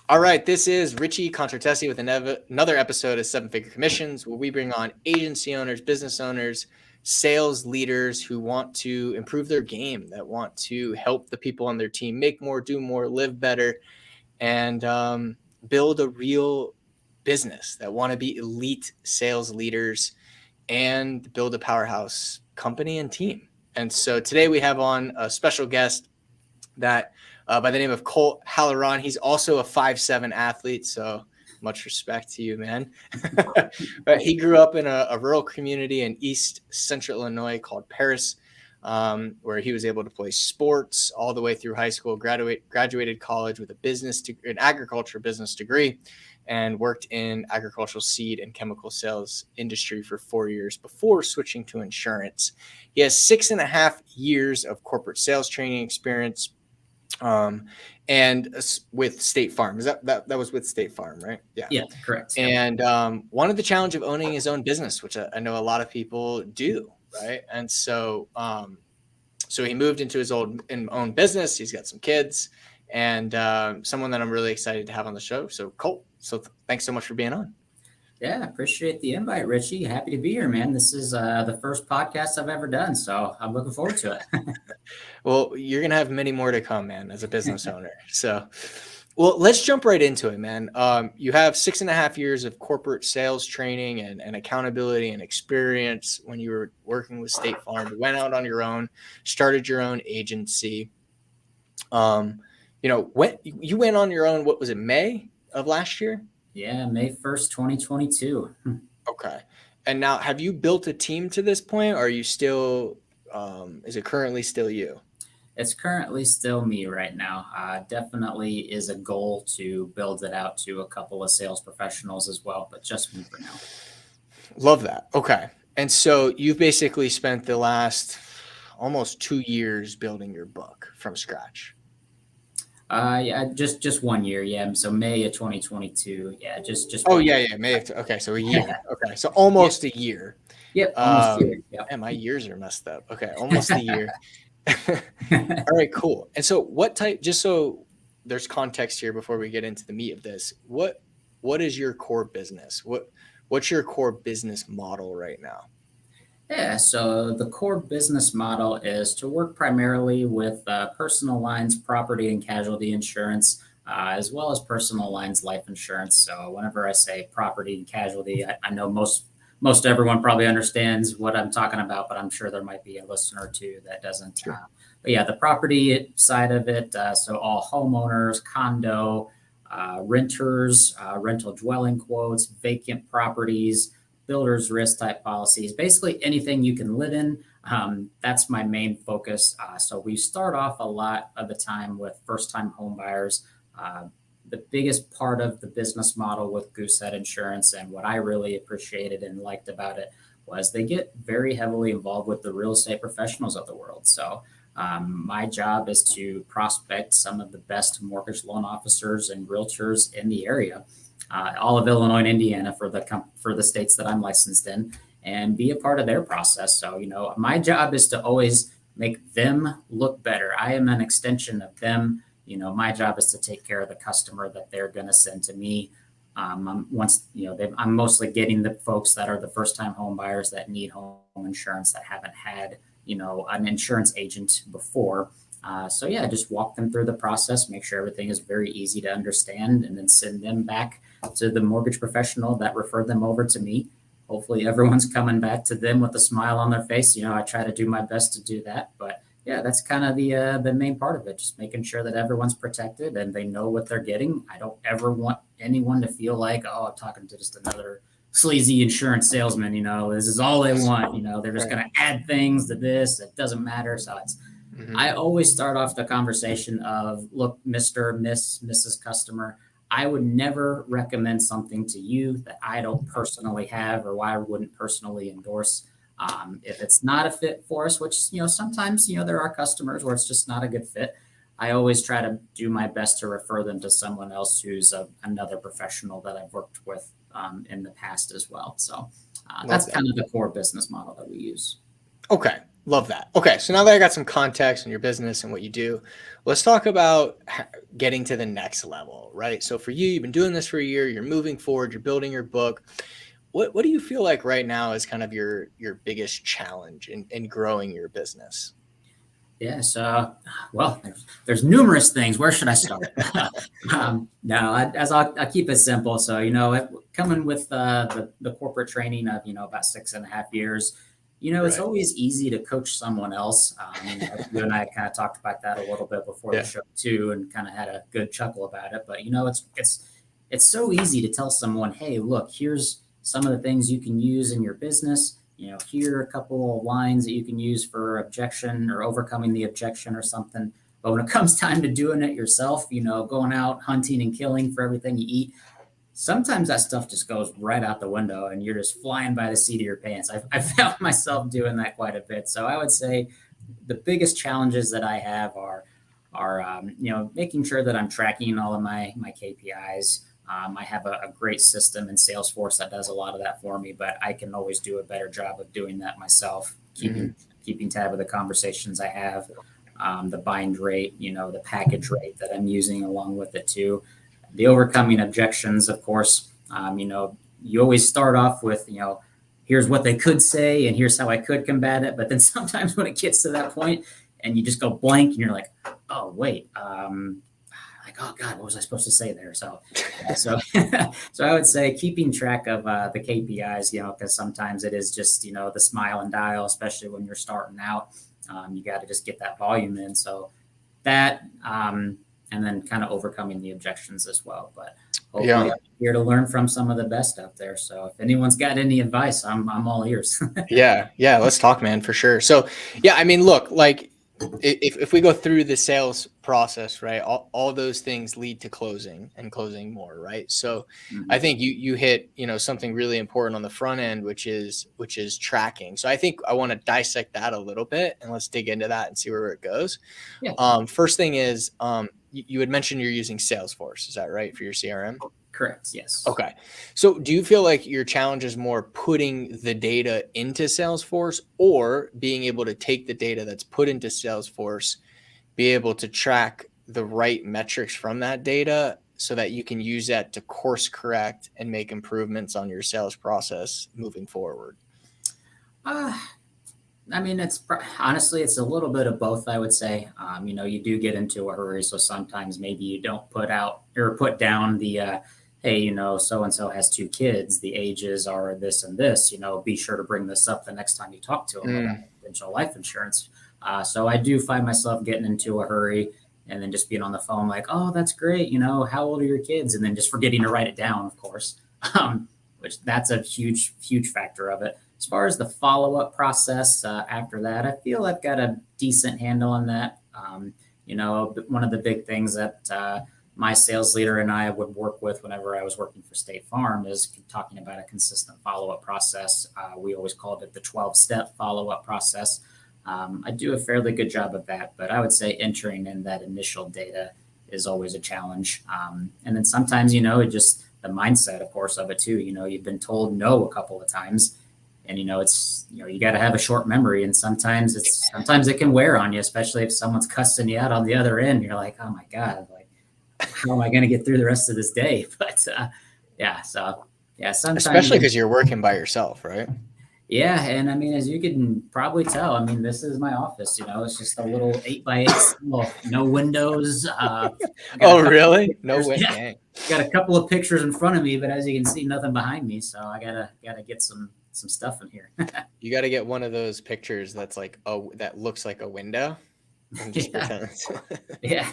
All right, this is Richie Contratesi with another episode of Seven Figure Commissions, where we bring on agency owners, business owners, sales leaders who want to improve their game, that want to help the people on their team make more, do more, live better, and build a real business, that want to be elite sales leaders and build a powerhouse company and team. And so today we have on a special guest that by the name of Colt Halloran. He's also a 5'7" athlete, so much respect to you, man. But he grew up in a rural community in East Central Illinois called Paris, where he was able to play sports all the way through high school, graduated college with an agriculture business degree, and worked in agricultural seed and chemical sales industry for 4 years before switching to insurance. He has 6.5 years of corporate sales training experience, and with State Farm. That was with State Farm, right? Yeah, correct. And wanted the challenge of owning his own business, which I know a lot of people do, right? And so he moved into his own business. He's got some kids, and someone that I'm really excited to have on the show. So Colt, thanks so much for being on. Yeah, appreciate the invite, Richie. Happy to be here, man. This is the first podcast I've ever done, so I'm looking forward to it. Well, you're going to have many more to come, man, as a business owner. So, well, let's jump right into it, man. You have 6.5 years of corporate sales training and accountability and experience when you were working with State Farm. You went out on your own, started your own agency. When you went on your own, what was it, May of last year? Yeah, May 1st, 2022. Okay. And now, have you built a team to this point, or are you still, is it currently still you? It's currently still me right now. Definitely is a goal to build it out to a couple of sales professionals as well, but just me for now. Love that. Okay. And so you've basically spent the last almost 2 years building your book from scratch. Yeah, just 1 year. Yeah. So May of 2022. Yeah. Just. Oh yeah. Okay. So a year. Okay. So almost a year. Yep. Almost a year. Yep. Man, my years are messed up. Okay. Almost a year. All right, cool. And so just so there's context here before we get into the meat of this, what is your core business? What's your core business model right now? Yeah, so the core business model is to work primarily with personal lines, property and casualty insurance, as well as personal lines life insurance. So whenever I say property and casualty, I know most everyone probably understands what I'm talking about, but I'm sure there might be a listener or two that doesn't. Sure. But yeah, the property side of it, so all homeowners, condo, renters, rental dwelling quotes, vacant properties, builder's risk type policies, basically anything you can live in. That's my main focus. So we start off a lot of the time with first-time home buyers. The biggest part of the business model with Goosehead Insurance, and what I really appreciated and liked about it, was they get very heavily involved with the real estate professionals of the world. So my job is to prospect some of the best mortgage loan officers and realtors in the area, all of Illinois and Indiana for the states that I'm licensed in, and be a part of their process. So, my job is to always make them look better. I am an extension of them. My job is to take care of the customer that they're going to send to me. I'm mostly getting the folks that are the first-time home buyers that need home insurance, that haven't had, an insurance agent before. So yeah, just walk them through the process, make sure everything is very easy to understand, and then send them back to the mortgage professional that referred them over to me. Hopefully everyone's coming back to them with a smile on their face. I try to do my best to do that, but yeah, that's kind of the main part of it, just making sure that everyone's protected and they know what they're getting. I don't ever want anyone to feel like, oh, I'm talking to just another sleazy insurance salesman, this is all they want. They're just going to add things to this. It doesn't matter. So I always start off the conversation of, look, Mr., Miss, Mrs. Customer, I would never recommend something to you that I don't personally have or I wouldn't personally endorse. If it's not a fit for us, which, sometimes, there are customers where it's just not a good fit, I always try to do my best to refer them to someone else who's another professional that I've worked with in the past as well. So that's kind of the core business model that we use. Okay. Love that. Okay, so now that I got some context on your business and what you do, let's talk about getting to the next level, right? So for you, you've been doing this for a year, you're moving forward, you're building your book. What do you feel like right now is kind of your biggest challenge in growing your business? Yes. Well, there's numerous things. Where should I start? No, I'll keep it simple. So, coming with the corporate training of, about 6.5 years, it's Right. always easy to coach someone else. You and I kind of talked about that a little bit before the Yeah. show too, and kind of had a good chuckle about it. But, it's so easy to tell someone, hey, look, here's some of the things you can use in your business. Here are a couple of lines that you can use for objection or overcoming the objection or something. But when it comes time to doing it yourself, going out hunting and killing for everything you eat, sometimes that stuff just goes right out the window and you're just flying by the seat of your pants. I found myself doing that quite a bit. So I would say the biggest challenges that I have are making sure that I'm tracking all of my KPIs. I have a great system in Salesforce that does a lot of that for me, but I can always do a better job of doing that myself, keeping tab of the conversations I have, the bind rate, the package rate that I'm using along with it too. The overcoming objections, of course, you always start off with, here's what they could say and here's how I could combat it. But then sometimes when it gets to that point and you just go blank and you're like, oh, wait, oh God, what was I supposed to say there? So I would say keeping track of the KPIs, because sometimes it is just, the smile and dial, especially when you're starting out. You got to just get that volume in. So that, and then kind of overcoming the objections as well. But hopefully I'm here to learn from some of the best out there. So if anyone's got any advice, I'm all ears. Yeah. Let's talk, man, for sure. So I mean, look, like if we go through the sales process, right, all those things lead to closing and closing more, right? So I think you hit, something really important on the front end, which is tracking. So I think I want to dissect that a little bit and let's dig into that and see where it goes. Yeah. First thing is, you had mentioned you're using Salesforce. Is that right, for your CRM? Correct. Yes. Okay. So do you feel like your challenge is more putting the data into Salesforce or being able to take the data that's put into Salesforce, be able to track the right metrics from that data so that you can use that to course correct and make improvements on your sales process moving forward? I mean, honestly, it's a little bit of both, I would say. You do get into a hurry. So sometimes maybe you don't put down the, hey, so-and-so has 2 kids. The ages are this and this, be sure to bring this up the next time you talk to them about potential life insurance. So I do find myself getting into a hurry and then just being on the phone like, oh, that's great. How old are your kids? And then just forgetting to write it down, of course, which that's a huge, huge factor of it. As far as the follow-up process after that, I feel I've got a decent handle on that. One of the big things that my sales leader and I would work with whenever I was working for State Farm is talking about a consistent follow-up process. We always called it the 12-step follow-up process. I do a fairly good job of that, but I would say entering in that initial data is always a challenge. And then sometimes, it just the mindset, of course, of it too. You've been told no a couple of times. And, it's, you got to have a short memory. And sometimes it can wear on you, especially if someone's cussing you out on the other end. You're like, oh my God, like, how am I going to get through the rest of this day? But sometimes. Especially because you're working by yourself, right? Yeah. And I mean, as you can probably tell, I mean, this is my office, it's just a little 8x8, no windows. Oh, really? No way. Yeah. Got a couple of pictures in front of me, but as you can see, nothing behind me. So I gotta get some stuff in here. You got to get one of those pictures that's like, that looks like a window and just pretend. Yeah.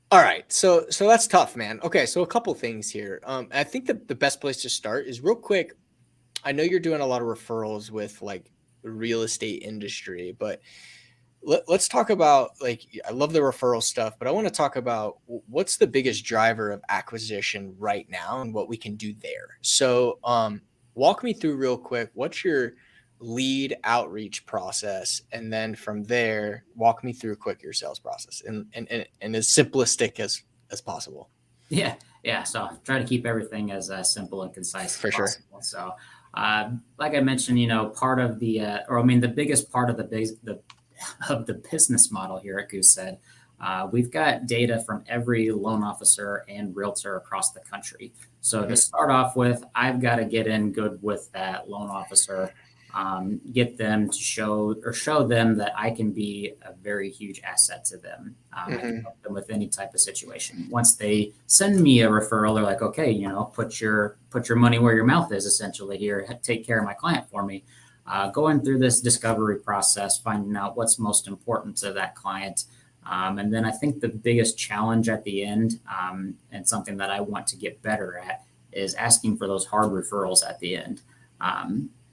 All right. So that's tough, man. Okay. So a couple things here. I think the best place to start is real quick. I know you're doing a lot of referrals with like the real estate industry, but let's talk about, like, I love the referral stuff, but I want to talk about what's the biggest driver of acquisition right now and what we can do there. So, walk me through real quick, what's your lead outreach process? And then from there, walk me through quick your sales process and as simplistic as possible. Yeah. So try to keep everything as simple and concise as possible. So Like I mentioned, part of the biggest part of the business model here at Goosehead, we've got data from every loan officer and realtor across the country. So to start off with, I've got to get in good with that loan officer, get them to show them that I can be a very huge asset to them. I can help them with any type of situation. Once they send me a referral, they're like, okay, put your money where your mouth is, essentially here. Take care of my client for me. Going through this discovery process, finding out what's most important to that client. And then I think the biggest challenge at the end, and something that I want to get better at, is asking for those hard referrals at the end.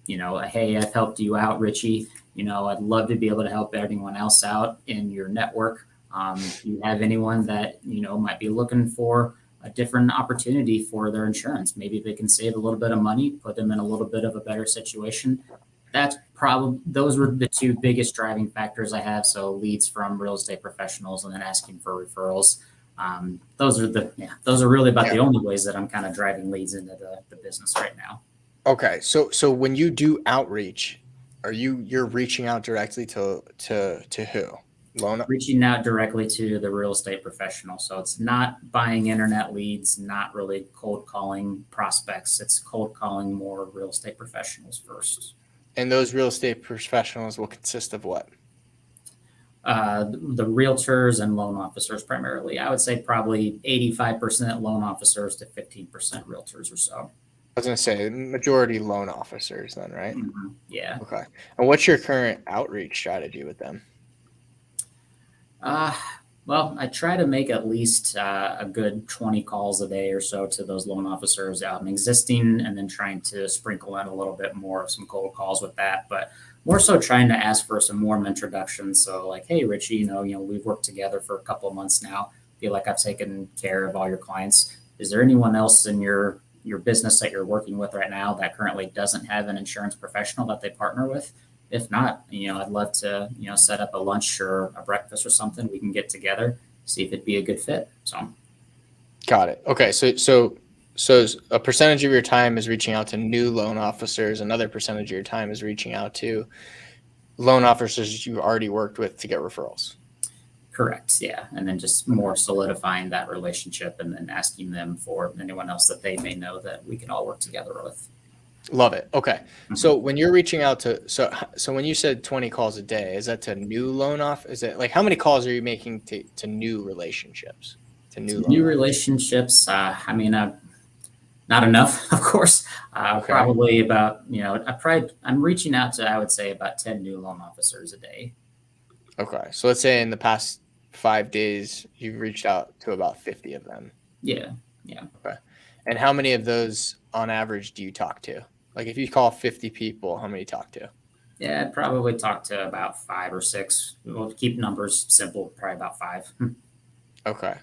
Hey, I've helped you out, Richie. I'd love to be able to help anyone else out in your network. If you have anyone that, might be looking for a different opportunity for their insurance, maybe they can save a little bit of money, put them in a little bit of a better situation. Those were the two biggest driving factors I have. So leads from real estate professionals and then asking for referrals. Those are really about the only ways that I'm kind of driving leads into the business right now. Okay. So when you do outreach, you're reaching out directly to who? Reaching out directly to the real estate professional. So it's not buying internet leads, not really cold calling prospects. It's cold calling more real estate professionals first. And those real estate professionals will consist of what? The realtors and loan officers primarily. I would say probably 85% loan officers to 15% realtors or so. I was going to say majority loan officers then, right? Mm-hmm. Yeah. Okay. And what's your current outreach strategy with them? Well, I try to make at least a good 20 calls a day or so to those loan officers out in existing, and then trying to sprinkle in a little bit more of some cold calls with that, but more so trying to ask for some warm introductions. So like, hey, Richie, we've worked together for a couple of months now. Feel like I've taken care of all your clients. Is there anyone else in your business that you're working with right now that currently doesn't have an insurance professional that they partner with? If not, I'd love to, set up a lunch or a breakfast or something. We can get together, see if it'd be a good fit. So. Got it. Okay. So a percentage of your time is reaching out to new loan officers. Another percentage of your time is reaching out to loan officers you already worked with to get referrals. Correct. Yeah. And then just more solidifying that relationship and then asking them for anyone else that they may know that we can all work together with. Love it. Okay. Mm-hmm. So when you're reaching out to, so when you said 20 calls a day, is that to new loan off? Is it like, how many calls are you making to new relationships? To new relationships? Not enough, of course. Okay. Probably about, I'm reaching out to, I would say, about 10 new loan officers a day. Okay. So let's say in the past 5 days, you've reached out to about 50 of them. Yeah. Yeah. Okay. And how many of those on average do you talk to? Like if you call 50 people, how many do you talk to? Yeah, I'd probably talk to about 5 or 6. We'll keep numbers simple, probably about 5. Okay.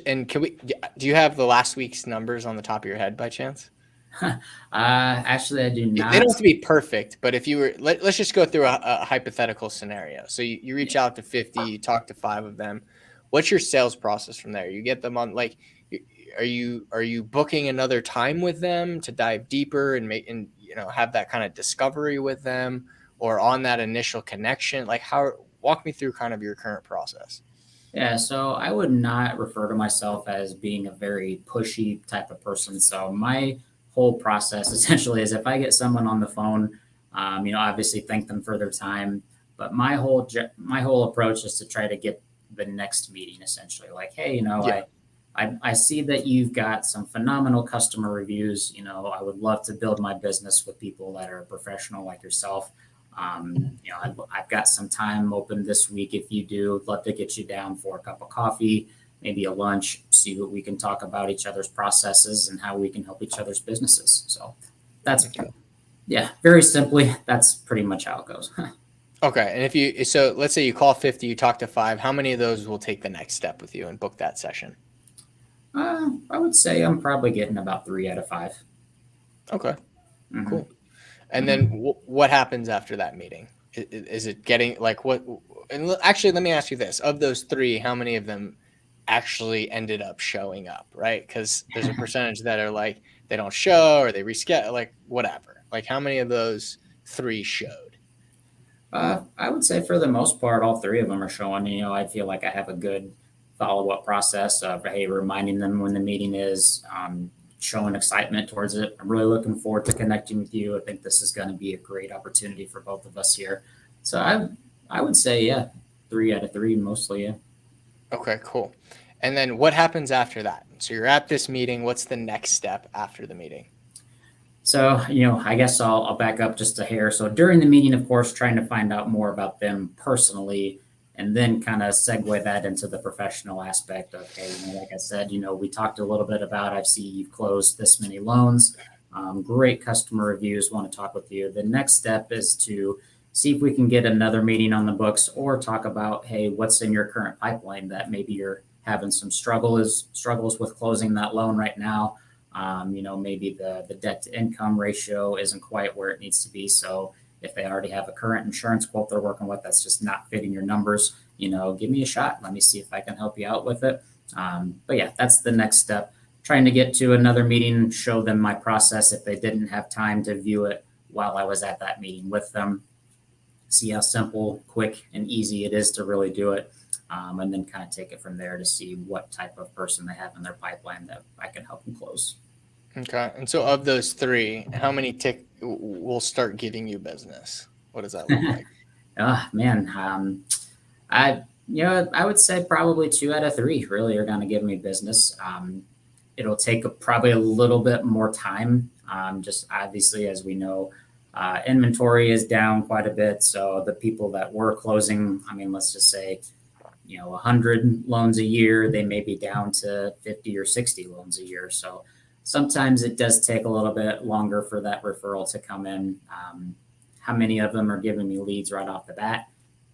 And do you have the last week's numbers on the top of your head by chance? Actually, I do not. They don't have to be perfect, but if you were, let's just go through a hypothetical scenario. So you reach out to 50, you talk to 5 of them. What's your sales process from there? You get them on, like, are you booking another time with them to dive deeper and have that kind of discovery with them, or on that initial connection? Like, walk me through kind of your current process. Yeah, so I would not refer to myself as being a very pushy type of person. So my whole process essentially is, if I get someone on the phone, obviously thank them for their time, but my whole approach is to try to get the next meeting, essentially. Like, hey, I see that you've got some phenomenal customer reviews. I would love to build my business with people that are professional like yourself. I've got some time open this week. If you do, I'd love to get you down for a cup of coffee, maybe a lunch, see what we can talk about each other's processes and how we can help each other's businesses. So that's, very simply, that's pretty much how it goes. Okay. And so let's say you call 50, you talk to 5, how many of those will take the next step with you and book that session? I would say I'm probably getting about 3 out of 5. Okay. Mm-hmm. Cool. And then what happens after that meeting? Is it getting like what? And actually, let me ask you this: of those 3, how many of them actually ended up showing up, right? Because there's a percentage that are like, they don't show or they reschedule, like whatever. Like how many of those 3 showed? I would say for the most part, all 3 of them are showing. I feel like I have a good follow-up process of, hey, reminding them when the meeting is, showing excitement towards it. I'm really looking forward to connecting with you. I think this is going to be a great opportunity for both of us here. So I would say, yeah, 3 out of 3 mostly, yeah. Okay, cool. And then what happens after that? So you're at this meeting. What's the next step after the meeting? So, I guess I'll back up just a hair. So during the meeting, of course, trying to find out more about them personally, and then kind of segue that into the professional aspect of, hey, like I said, we talked a little bit about, I see you've closed this many loans, great customer reviews, want to talk with you. The next step is to see if we can get another meeting on the books or talk about, hey, what's in your current pipeline that maybe you're having some struggles with closing that loan right now. Maybe the debt to income ratio isn't quite where it needs to be. So if they already have a current insurance quote they're working with that's just not fitting your numbers, give me a shot. Let me see if I can help you out with it. But yeah, that's the next step. Trying to get to another meeting, show them my process if they didn't have time to view it while I was at that meeting with them. See how simple, quick, and easy it is to really do it. And then kind of take it from there to see what type of person they have in their pipeline that I can help them close. Okay. And so of those 3, how many will start giving you business? What does that look like? Man. I would say probably 2 out of 3 really are going to give me business. It'll take probably a little bit more time. Just obviously, as we know, inventory is down quite a bit. So the people that were closing, let's just say, 100 loans a year, they may be down to 50 or 60 loans a year. So sometimes it does take a little bit longer for that referral to come in. How many of them are giving me leads right off the bat?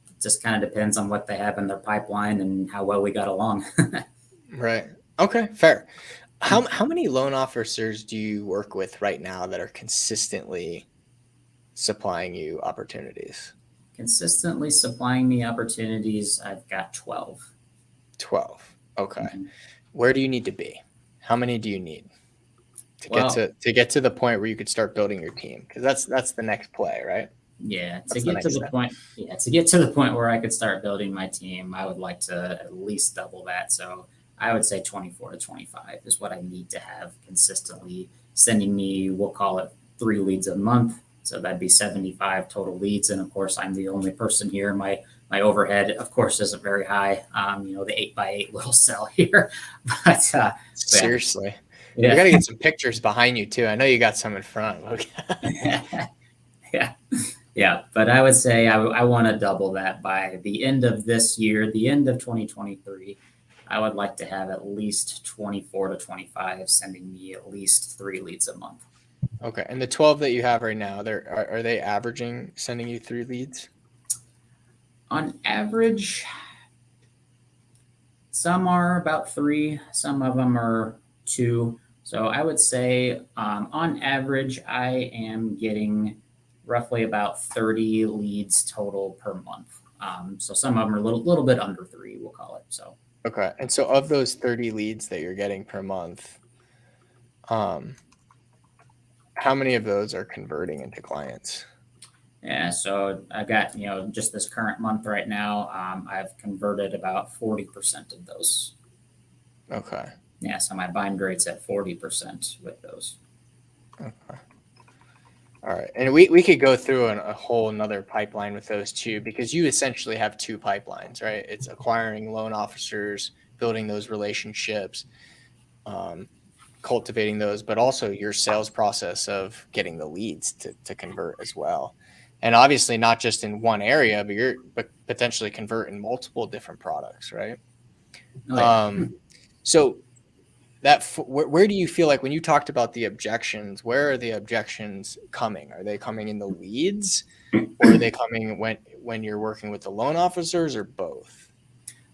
It just kind of depends on what they have in their pipeline and how well we got along. Right. Okay, fair. How many loan officers do you work with right now that are consistently supplying you opportunities? Consistently supplying me opportunities, I've got 12. 12. Okay. Mm-hmm. Where do you need to be? How many do you need to get to the point where you could start building your team? Because that's the next play, right? Yeah, to get to the point where I could start building my team, I would like to at least double that. So I would say 24 to 25 is what I need to have consistently sending me, we'll call it 3 leads a month. So that'd be 75 total leads. And of course, I'm the only person here. My overhead, of course, isn't very high. The 8x8 little cell here. But seriously, yeah. You got to get some pictures behind you too. I know you got some in front. Okay. Yeah. But I would say I want to double that by the end of this year, the end of 2023. I would like to have at least 24 to 25 sending me at least 3 leads a month. Okay. And the 12 that you have right now, are they averaging sending you 3 leads? On average, some are about 3, some of them are 2. So I would say on average, I am getting roughly about 30 leads total per month. So some of them are a little bit under 3, we'll call it. So. Okay. And so of those 30 leads that you're getting per month, how many of those are converting into clients? Yeah, so I've got, just this current month right now, I've converted about 40% of those. Okay. Yeah, so my bind rate's at 40% with those. Okay. All right. And we could go through a whole another pipeline with those two, because you essentially have 2 pipelines, right? It's acquiring loan officers, building those relationships, cultivating those, but also your sales process of getting the leads to convert as well. And obviously not just in one area, but potentially convert in multiple different products, right? Oh, yeah. So where do you feel like when you talked about the objections, where are the objections coming? Are they coming in the leads, or are they coming when you're working with the loan officers, or both?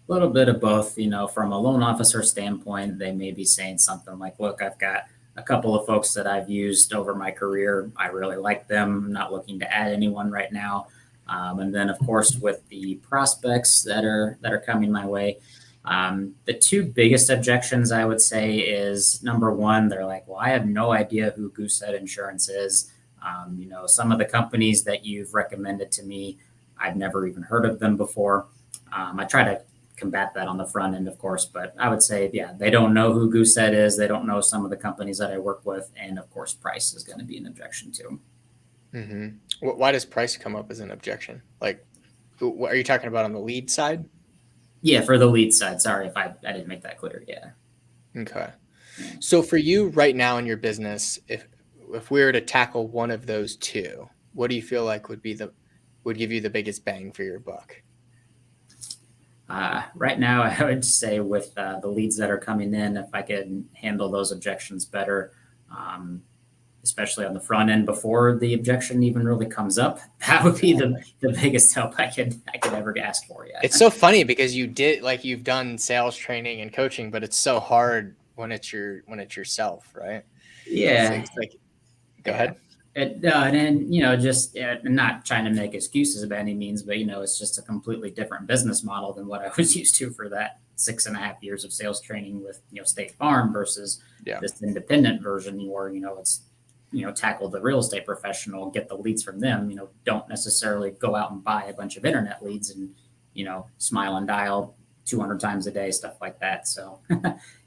A little bit of both. From a loan officer standpoint, they may be saying something like, look, I've got a couple of folks that I've used over my career. I really like them. I'm not looking to add anyone right now. And then, of course, with the prospects that are coming my way, The two biggest objections I would say is number one, they're like, well, I have no idea who Goosehead Insurance is. Some of the companies that you've recommended to me, I've never even heard of them before. I try to combat that on the front end, of course, but I would say, yeah, they don't know who Goosehead is. They don't know some of the companies that I work with. And of course, price is going to be an objection too. Mm-hmm. Why does price come up as an objection? Like, what are you talking about on the lead side? Yeah, for the lead side. Sorry if I didn't make that clear. Yeah. Okay. So for you right now in your business, if we were to tackle one of those two, what do you feel like would give you the biggest bang for your buck? Right now, I would say with the leads that are coming in, if I could handle those objections better, especially on the front end before the objection even really comes up, that would be the biggest help I could ever ask for. Yeah. It's so funny because you've done sales training and coaching, but it's so hard when it's yourself, right? Yeah. It's like go ahead. Just not trying to make excuses by any means, but it's just a completely different business model than what I was used to for that 6.5 years of sales training with State Farm versus this independent version where it's tackle the real estate professional, get the leads from them. Don't necessarily go out and buy a bunch of internet leads and smile and dial 200 times a day, stuff like that. So.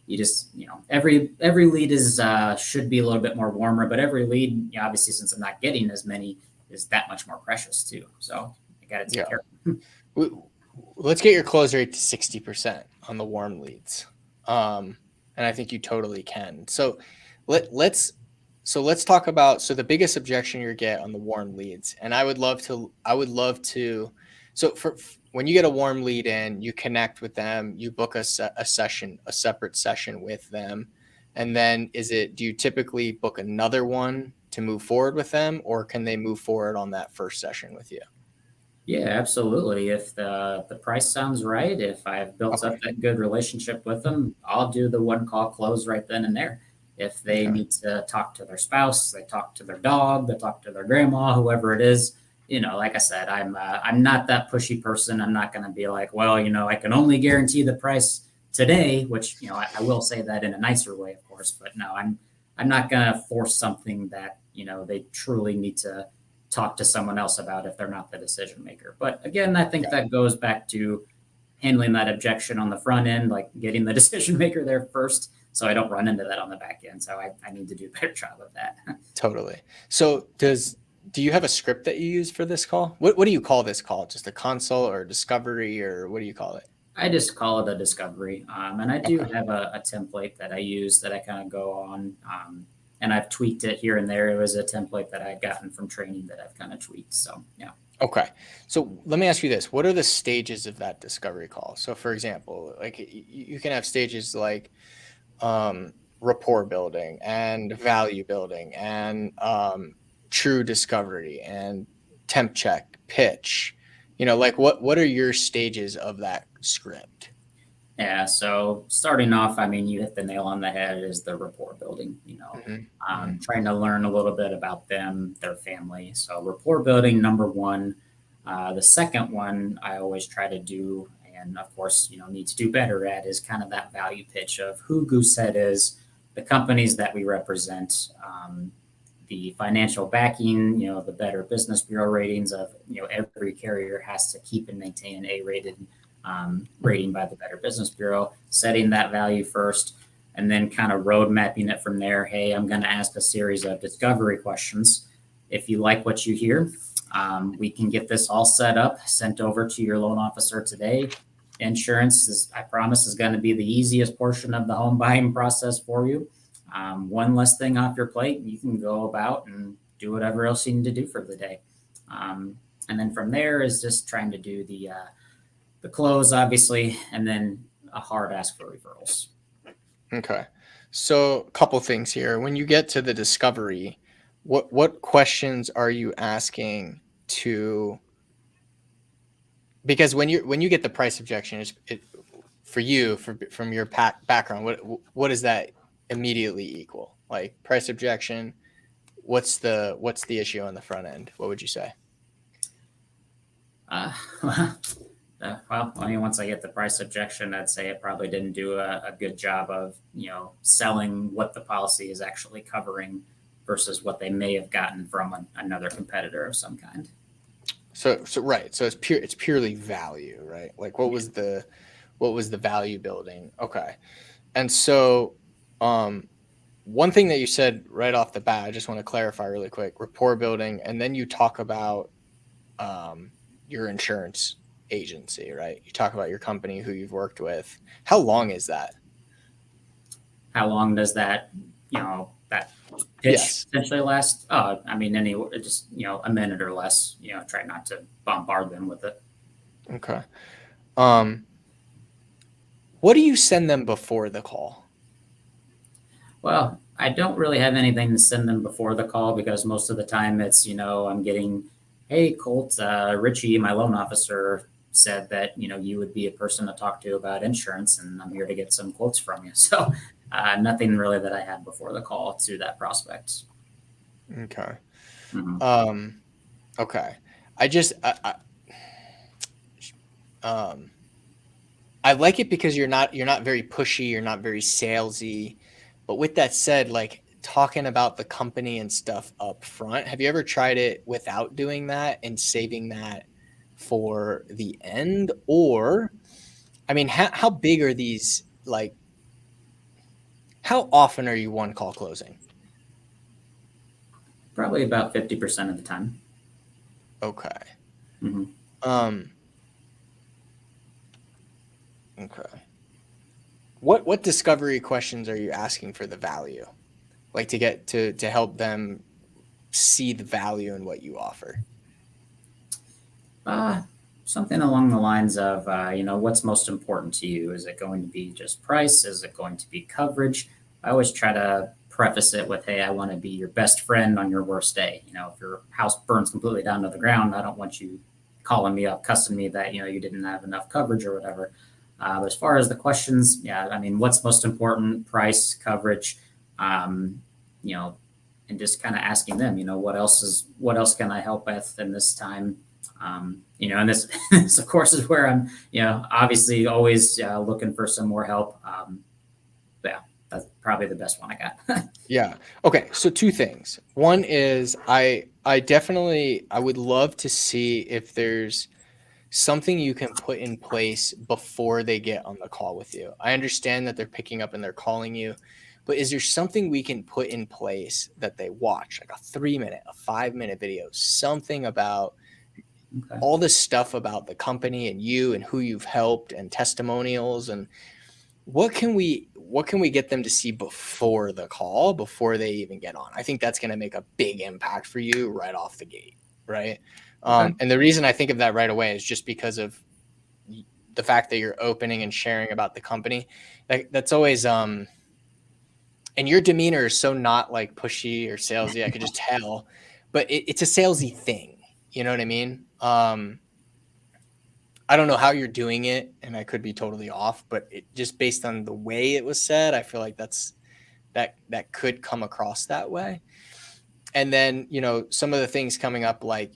You just, every lead is should be a little bit more warmer, but every lead, obviously, since I'm not getting as many, is that much more precious too. So I got to take care of them. Let's get your close rate to 60% on the warm leads, and I think you totally can. So let's talk about the biggest objection you get on the warm leads, and I would love to. So for when you get a warm lead in, you connect with them, you book a separate session with them. And then do you typically book another one to move forward with them, or can they move forward on that first session with you? Yeah, absolutely. If the price sounds right, if I've built up that good relationship with them, I'll do the one call close right then and there. If they need to talk to their spouse, they talk to their dog, they talk to their grandma, whoever it is. Like I said, I'm not that pushy person. I'm not going to be like, well, I can only guarantee the price today, which I will say that in a nicer way, of course. But no, I'm not going to force something that they truly need to talk to someone else about if they're not the decision maker. But again, I think that goes back to handling that objection on the front end, like getting the decision maker there first, so I don't run into that on the back end. So I need to do a better job of that. Totally. So do you have a script that you use for this call? What do you call this call? Just a consult or discovery, or what do you call it? I just call it a discovery. And I do have a template that I use that I kind of go on. And I've tweaked it here and there. It was a template that I'd gotten from training that I've kind of tweaked. So, yeah. Okay. So let me ask you this. What are the stages of that discovery call? So for example, like you can have stages like rapport building and value building and true discovery and temp check, pitch, what are your stages of that script? Yeah. So starting off, you hit the nail on the head is the rapport building, trying to learn a little bit about them, their family. So rapport building, number one. The second one I always try to do, and of course, need to do better at, is kind of that value pitch of who Goosehead is, the companies that we represent, the financial backing, the Better Business Bureau ratings of, every carrier has to keep and maintain an A-rated rating by the Better Business Bureau, setting that value first, and then kind of road mapping it from there. Hey, I'm going to ask a series of discovery questions. If you like what you hear, we can get this all set up, sent over to your loan officer today. Insurance I promise, is going to be the easiest portion of the home buying process for you. One less thing off your plate, you can go about and do whatever else you need to do for the day. And then from there is just trying to do the close, obviously, and then a hard ask for referrals. Okay. So a couple things here. When you get to the discovery, what questions are you asking to? Because when you get the price objection, from your background, what does that immediately equal? Like price objection, what's the issue on the front end? What would you say? Well, I mean, once I get the price objection, I'd say it probably didn't do a good job of, selling what the policy is actually covering versus what they may have gotten from another competitor of some kind. So right. So it's purely value, right? Like what was the value building? Okay. And so, one thing that you said right off the bat, I just want to clarify really quick: rapport building, and then you talk about your insurance agency, right? You talk about your company, who you've worked with. How long is that? How long does that pitch Yes. essentially last? I mean, just, a minute or less, try not to bombard them with it. Okay. What do you send them before the call? Well, I don't really have anything to send them before the call because most of the time it's, I'm getting, hey, Colt, Richie, my loan officer, said that, you would be a person to talk to about insurance, and I'm here to get some quotes from you. So nothing really that I had before the call to that prospect. Okay. Mm-hmm. Okay. I like it because you're not very pushy, you're not very salesy. But with that said, like talking about the company and stuff up front, have you ever tried it without doing that and saving that for the end? Or, I mean, how big are these? Like, how often are you one call closing? Probably about 50% of the time. Okay. Mm-hmm. Okay. What discovery questions are you asking for the value? Like to get to help them see the value in what you offer? Something along the lines of, what's most important to you? Is it going to be just price? Is it going to be coverage? I always try to preface it with, hey, I want to be your best friend on your worst day. If your house burns completely down to the ground, I don't want you calling me up, cussing me that, you didn't have enough coverage or whatever. But as far as the questions, yeah, I mean, what's most important? Price, coverage, um, and just kind of asking them, what else can I help with in this time? And this of course is where I'm, obviously always looking for some more help. Yeah, that's probably the best one I got. Yeah. Okay. So two things. One is I would love to see if there's something you can put in place before they get on the call with you. I understand that they're picking up and they're calling you, but is there something we can put in place that they watch, like a 3-minute, a 5-minute video, something about Okay. all this stuff about the company and you and who you've helped and testimonials, and what can we get them to see before the call, before they even get on? I think that's going to make a big impact for you right off the gate, right? Okay. And the reason I think of that right away is just because of the fact that you're opening and sharing about the company. That's always and your demeanor is so not like pushy or salesy. I could just tell, but it's a salesy thing. You know what I mean? I don't know how you're doing it, and I could be totally off, but it just based on the way it was said, I feel like that could come across that way. And then, some of the things coming up like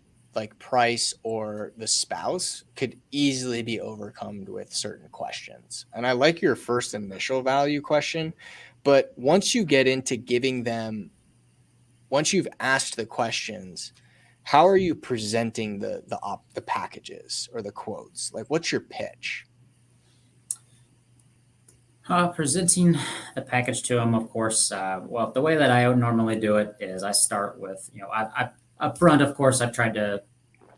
price or the spouse could easily be overcome with certain questions. And I like your first initial value question, but once you get into giving them, once you've asked the questions, how are you presenting the packages or the quotes? Like, what's your pitch? Presenting the package to them, of course. Well, the way that I would normally do it is I start with, I up front, of course, I've tried to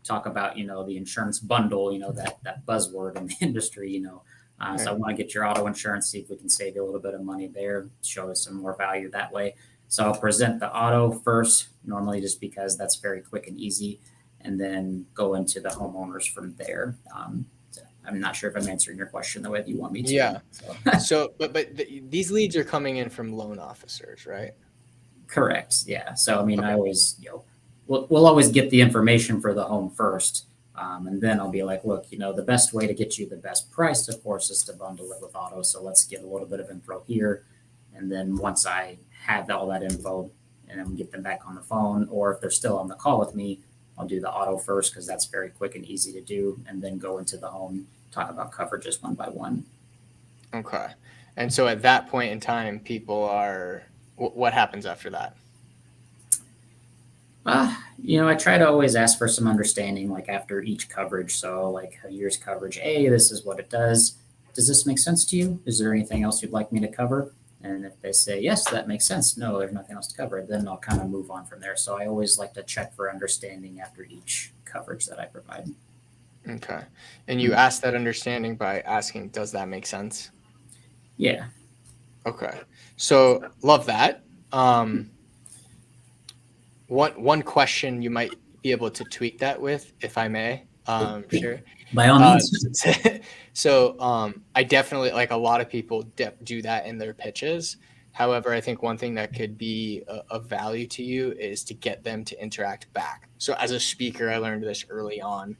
talk about, the insurance bundle, that buzzword in the industry, So I want to get your auto insurance, see if we can save you a little bit of money there, show us some more value that way. So I'll present the auto first, normally just because that's very quick and easy, and then go into the homeowners from there. I'm not sure if I'm answering your question the way that you want me to. Yeah. So, but these leads are coming in from loan officers, right? Correct. Yeah. So, I mean, Okay. I always, we'll always get the information for the home first. And then I'll be like, look, the best way to get you the best price, of course, is to bundle it with auto. So let's get a little bit of info here. And then once I have all that info, and then we get them back on the phone, or if they're still on the call with me, I'll do the auto first because that's very quick and easy to do, and then go into the home, talk about coverages one by one. Okay. And so at that point in time, people are, what happens after that? I try to always ask for some understanding, like after each coverage. So, like a year's coverage, A, this is what it does. Does this make sense to you? Is there anything else you'd like me to cover? And if they say, yes, that makes sense. No, there's nothing else to cover. Then I'll kind of move on from there. So I always like to check for understanding after each coverage that I provide. Okay. And you ask that understanding by asking, does that make sense? Yeah. Okay. So love that. One question you might be able to tweak that with, if I may. Sure. By all means. So I definitely, like, a lot of people do that in their pitches. However, I think one thing that could be of value to you is to get them to interact back. So as a speaker, I learned this early on.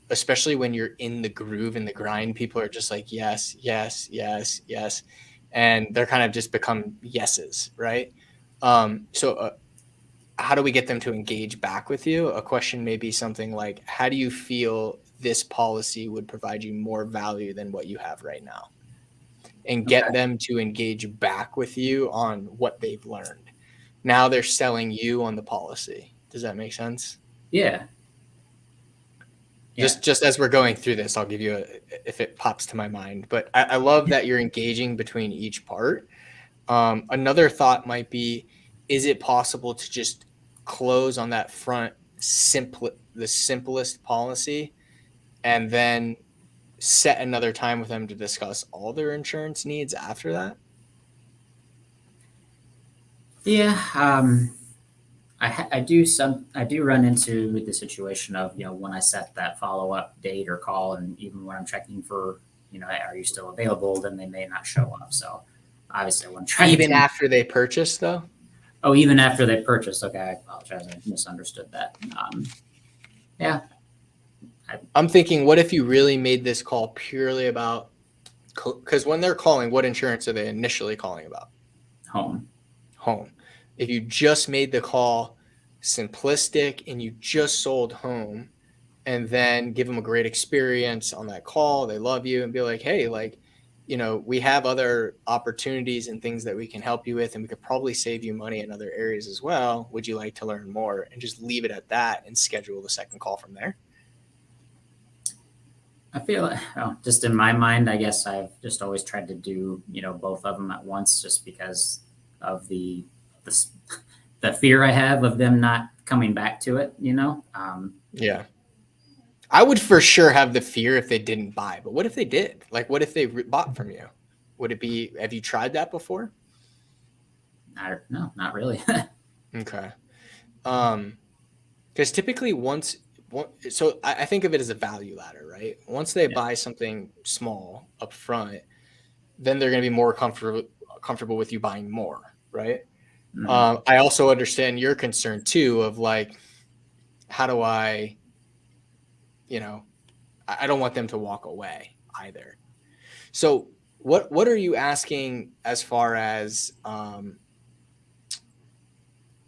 Especially when you're in the groove and the grind, people are just like, yes, yes, yes, yes. And they're kind of just become yeses, right? So how do we get them to engage back with you? A question may be something like, how do you feel this policy would provide you more value than what you have right now? And get them to engage back with you on what they've learned. Now they're selling you on the policy. Does that make sense? Yeah. Just as we're going through this, I'll give you if it pops to my mind. But I love that you're engaging between each part. Another thought might be, is it possible to just close on that front, the simplest policy, and then set another time with them to discuss all their insurance needs after that? Yeah. I do run into the situation of, when I set that follow-up date or call, and even when I'm checking for, are you still available, then they may not show up. So obviously I want to try even after they purchase, though. Oh, even after they purchase. Okay, I apologize. I misunderstood that. Yeah. I'm thinking, what if you really made this call purely about, because when they're calling, what insurance are they initially calling about? Home. If you just made the call simplistic and you just sold home, and then give them a great experience on that call, they love you, and be like, hey, like, we have other opportunities and things that we can help you with, and we could probably save you money in other areas as well. Would you like to learn more? And just leave it at that and schedule the second call from there. I feel like, just in my mind, I guess I've just always tried to do, both of them at once, just because of the fear I have of them not coming back to it, Yeah. I would for sure have the fear if they didn't buy, but what if they did? Like, what if they bought from you? Would it be, have you tried that before? No, not really. Okay. Because typically so I think of it as a value ladder, right? Once they buy something small up front, then they're going to be more comfortable with you buying more, right? Mm-hmm. I also understand your concern too of like, how do I don't want them to walk away either. So what are you asking as far as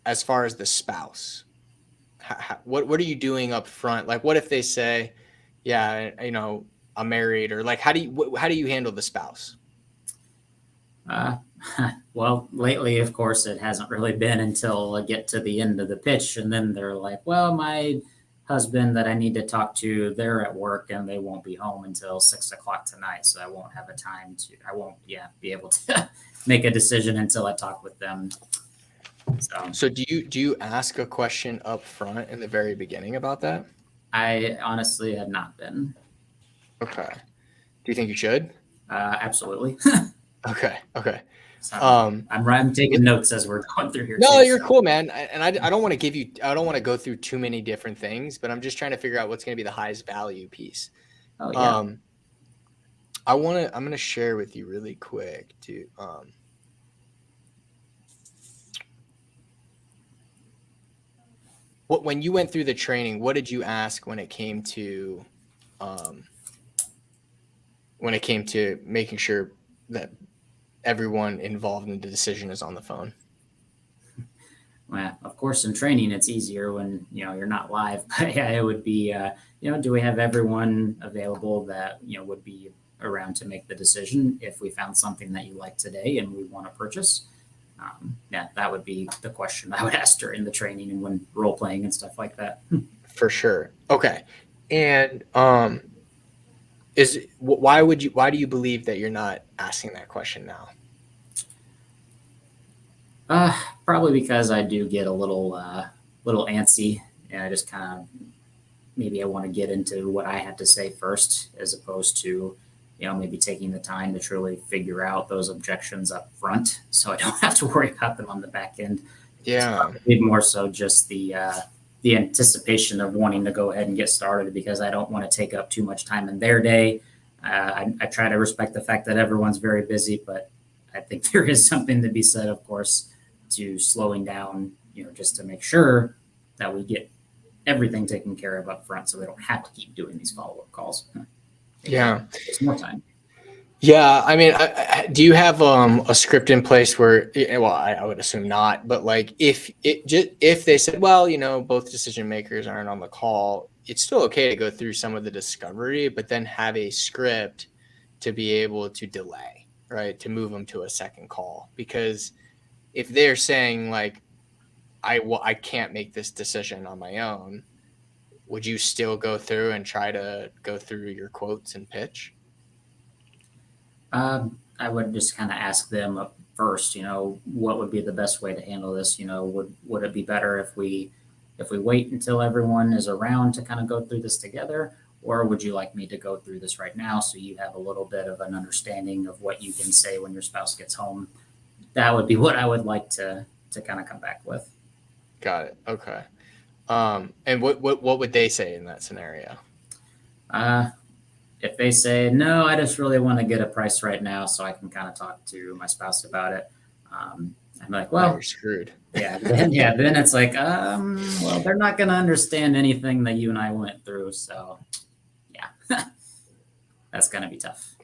the spouse? What are you doing up front? Like, what if they say, yeah, I'm married, or like, how do you handle the spouse? Well, lately, of course, it hasn't really been until I get to the end of the pitch, and then they're like, well, my husband that I need to talk to, they're at work and they won't be home until 6:00 tonight. So I won't have I won't be able to make a decision until I talk with them. So do you ask a question up front in the very beginning about that? I honestly have not been. Okay. Do you think you should? Absolutely. Okay. So I'm taking notes as we're going through here. No, you're cool, man. And I don't want to go through too many different things, but I'm just trying to figure out what's going to be the highest value piece. Oh, yeah. I'm going to share with you really quick too. When you went through the training, what did you ask when it came to making sure that everyone involved in the decision is on the phone? Well, of course, in training, it's easier when you're not live. But yeah, it would be do we have everyone available that would be around to make the decision if we found something that you like today and we want to purchase? Yeah, that would be the question I would ask during the training and when role playing and stuff like that. For sure. Okay. And why do you believe that you're not asking that question now? Probably because I do get a little antsy, and I just kind of maybe I want to get into what I have to say first, as opposed to maybe taking the time to truly figure out those objections up front, so I don't have to worry about them on the back end. It's Yeah. probably more so just the anticipation of wanting to go ahead and get started because I don't want to take up too much time in their day. I try to respect the fact that everyone's very busy, but I think there is something to be said, of course, to slowing down, just to make sure that we get everything taken care of up front so we don't have to keep doing these follow-up calls. Yeah. It's more time. Yeah, I mean, do you have a script in place where? Well, I would assume not, but like if they said, well, both decision makers aren't on the call, it's still okay to go through some of the discovery, but then have a script to be able to delay, right? To move them to a second call, because if they're saying like, I can't make this decision on my own, would you still go through and try to go through your quotes and pitch? I would just kind of ask them up first, what would be the best way to handle this? Would it be better if we wait until everyone is around to kind of go through this together, or would you like me to go through this right now so you have a little bit of an understanding of what you can say when your spouse gets home? That would be what I would like to kind of come back with. Got it. Okay. And what would they say in that scenario? If they say, no, I just really want to get a price right now so I can kind of talk to my spouse about it. I'm like, well, you're screwed. Then it's like, well, they're not going to understand anything that you and I went through. So yeah, that's going to be tough.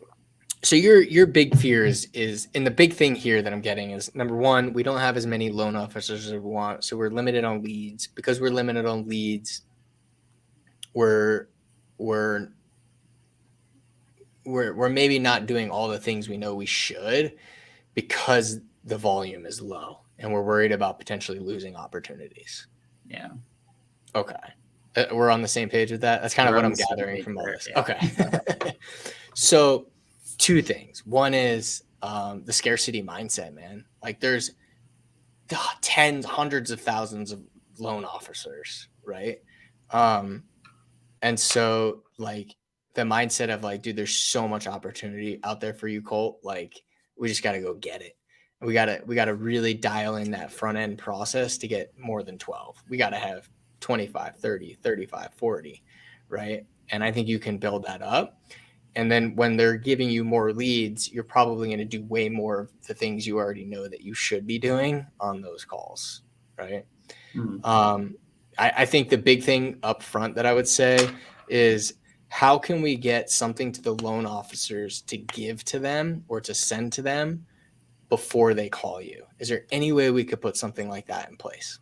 So your big fear is, and the big thing here that I'm getting is, number one, we don't have as many loan officers as we want. So we're limited on leads. Because we're limited on leads, we're maybe not doing all the things we know we should because the volume is low and we're worried about potentially losing opportunities. Yeah. Okay. We're on the same page with that. That's kind of what I'm gathering from all this. Yeah. Okay. So 2 things. One is the scarcity mindset, man. Like there's tens, hundreds of thousands of loan officers, right? And so like the mindset of like, dude, there's so much opportunity out there for you, Colt. Like we just got to go get it. We got to really dial in that front end process to get more than 12. We got to have 25, 30, 35, 40, right? And I think you can build that up. And then when they're giving you more leads, you're probably going to do way more of the things you already know that you should be doing on those calls, right? Mm-hmm. I think the big thing up front that I would say is, how can we get something to the loan officers to give to them or to send to them before they call you? Is there any way we could put something like that in place?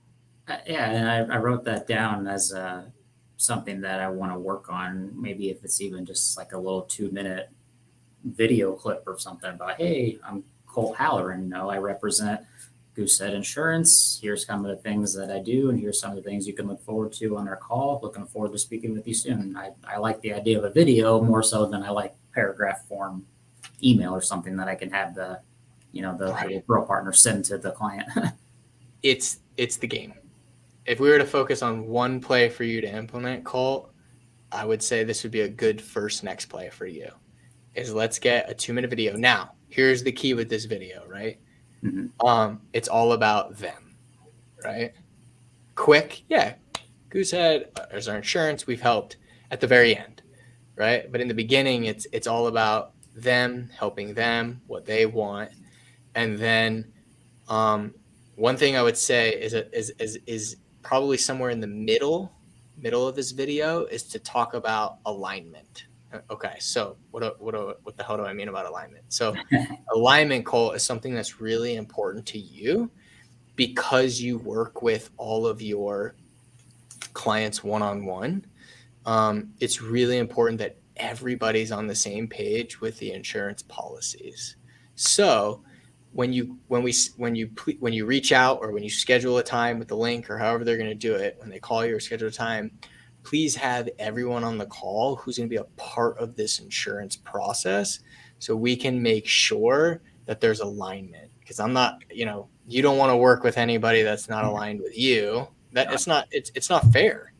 Yeah, and I wrote that down as something that I want to work on. Maybe if it's even just like a little 2-minute video clip or something about, hey, I'm Colt Halloran. I represent Goosehead Insurance. Here's some of the things that I do, and here's some of the things you can look forward to on our call. Looking forward to speaking with you soon. I like the idea of a video more so than I like paragraph form email or something that I can have the referral partner send to the client. It's the game. If we were to focus on one play for you to implement, Colt, I would say this would be a good next play for you. Is let's get a 2-minute video. Now, here's the key with this video, right? Mm-hmm. It's all about them, right? Quick, yeah. Goosehead is our insurance. We've helped at the very end, right? But in the beginning, it's all about them, helping them, what they want, and then one thing I would say is probably somewhere in the middle of this video is to talk about alignment. Okay, so what the hell do I mean about alignment? So alignment, Cole, is something that's really important to you because you work with all of your clients one-on-one, it's really important that everybody's on the same page with the insurance policies. So when you reach out, or when you schedule a time with the link, or however they're going to do it, when they call you or schedule a time, please have everyone on the call who's going to be a part of this insurance process, so we can make sure that there's alignment. Because I'm not, you don't want to work with anybody that's not aligned with you. That it's not fair.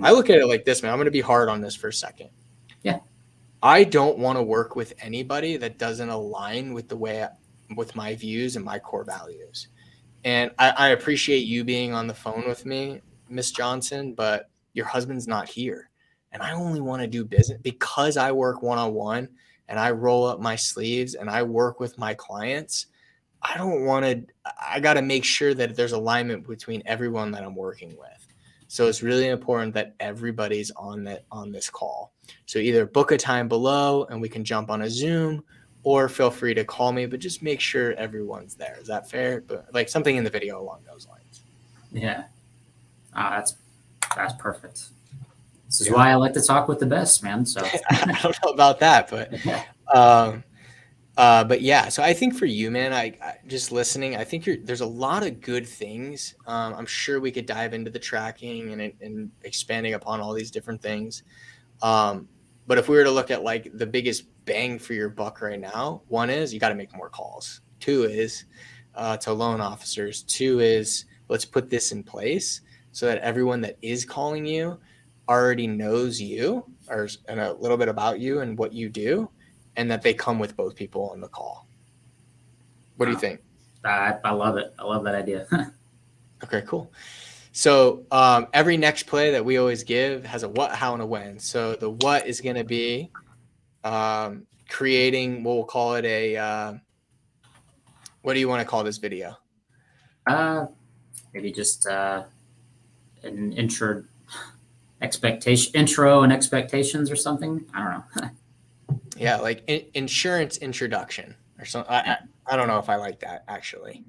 I look at it like this, man. I'm going to be hard on this for a second. Yeah. I don't want to work with anybody that doesn't align with with my views and my core values. And I appreciate you being on the phone with me, Miss Johnson, but your husband's not here. And I only want to do business because I work one-on-one and I roll up my sleeves and I work with my clients. I got to make sure that there's alignment between everyone that I'm working with. So it's really important that everybody's on this call. So either book a time below and we can jump on a Zoom, or feel free to call me, but just make sure everyone's there. Is that fair? But like something in the video along those lines. Yeah. That's perfect. This is why I like to talk with the best, man. So I don't know about that, but yeah. So I think for you, man, I just listening, I think there's a lot of good things. I'm sure we could dive into the tracking and expanding upon all these different things. But if we were to look at like the biggest bang for your buck right now, one is you got to make more calls. Two is to loan officers. Two is let's put this in place so that everyone that is calling you already knows you and a little bit about you and what you do, and that they come with both people on the call. What do you think? I love it. I love that idea. Okay, cool. So every next play that we always give has a what, how, and a when. So the what is going to be creating, we'll call it a, what do you want to call this video? Maybe just an intro and expectations or something. I don't know. Yeah, like insurance introduction or something. I don't know if I like that actually.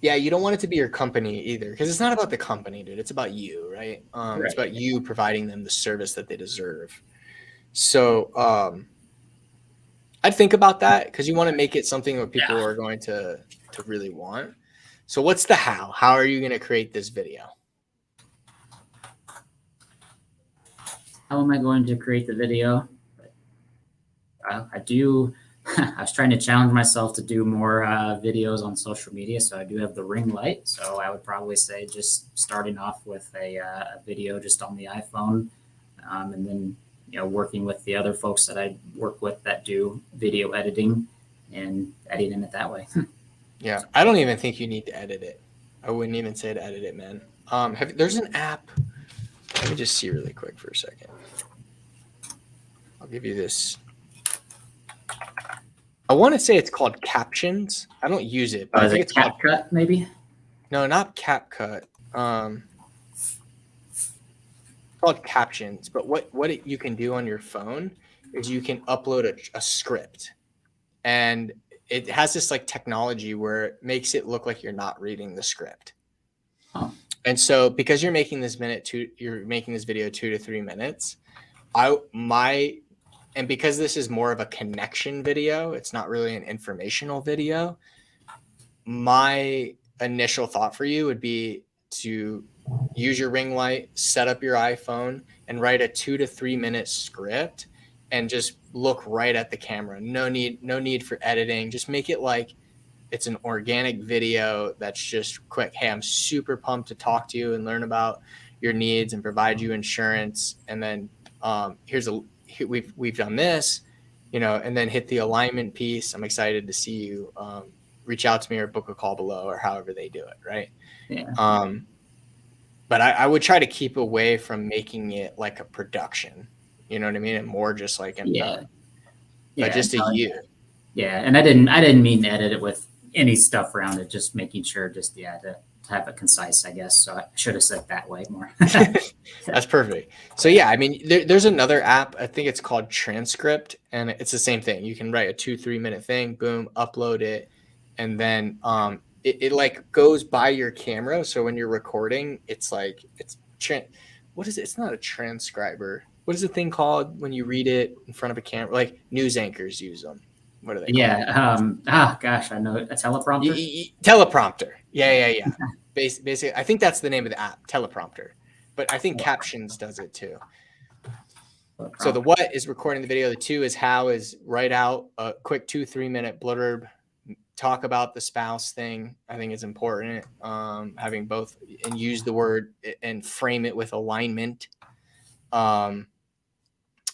Yeah, you don't want it to be your company either, because it's not about the company, dude. It's about you, right? It's about you providing them the service that they deserve. So I'd think about that, because you want to make it something that people are going to really want. So what's the how? How are you going to create this video? How am I going to create the video? I was trying to challenge myself to do more videos on social media. So I do have the ring light. So I would probably say just starting off with a video just on the iPhone, and then, working with the other folks that I work with that do video editing and editing it that way. Yeah. I don't even think you need to edit it. I wouldn't even say to edit it, man. There's an app. Let me just see really quick for a second. I'll give you this. I want to say it's called Captions. I don't use it, but I think it's CapCut, maybe. No, not CapCut. It's called Captions. But what you can do on your phone is you can upload a script, and it has this like technology where it makes it look like you're not reading the script. Oh. And so because you're making this video 2 to 3 minutes, and because this is more of a connection video, it's not really an informational video, my initial thought for you would be to use your ring light, set up your iPhone, and write a 2 to 3 minute script and just look right at the camera. No need for editing. Just make it like it's an organic video that's just quick. Hey, I'm super pumped to talk to you and learn about your needs and provide you insurance. And then we've done this, and then hit the alignment piece. I'm excited to see you. Reach out to me or book a call below, or however they do it, right? Yeah. But I would try to keep away from making it like a production. You know what I mean? And more just like just a you. Yeah, and I didn't mean to edit it with any stuff around it. Just making sure, to have it concise, I guess. So I should have said it that way more. That's perfect. So yeah, I mean, there's another app. I think it's called Transcript, and it's the same thing. You can write a 2-3 minute thing, boom, upload it, and then it like goes by your camera. So when you're recording, it's like what is it? It's not a transcriber. What is the thing called when you read it in front of a camera? Like news anchors use them. What are they called? Yeah. Gosh, I know, a teleprompter. Teleprompter. Yeah. Basically, I think that's the name of the app, teleprompter. But I think Captions does it too. So the what is recording the video. The two is how is write out a quick 2-3 minute blurb, talk about the spouse thing. I think it's important. Having both and use the word and frame it with alignment.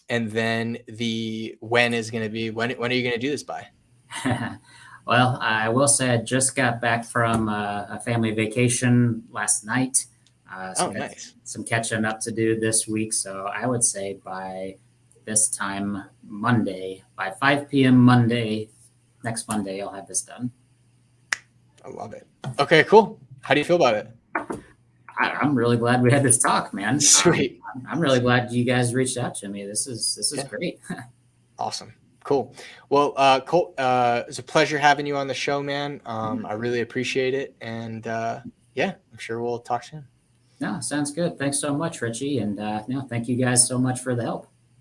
And then the when is going to be when are you going to do this by? Well, I will say I just got back from a family vacation last night. So nice. Some catching up to do this week. So I would say by this time Monday, by 5 p.m. Monday, next Monday, I'll have this done. I love it. Okay, cool. How do you feel about it? I'm really glad we had this talk, man. Sweet. I'm really glad you guys reached out to me. This is great. Awesome. Cool. Well, Colt, it's a pleasure having you on the show, man. I really appreciate it. And yeah, I'm sure we'll talk soon. No, sounds good. Thanks so much, Richie. And thank you guys so much for the help.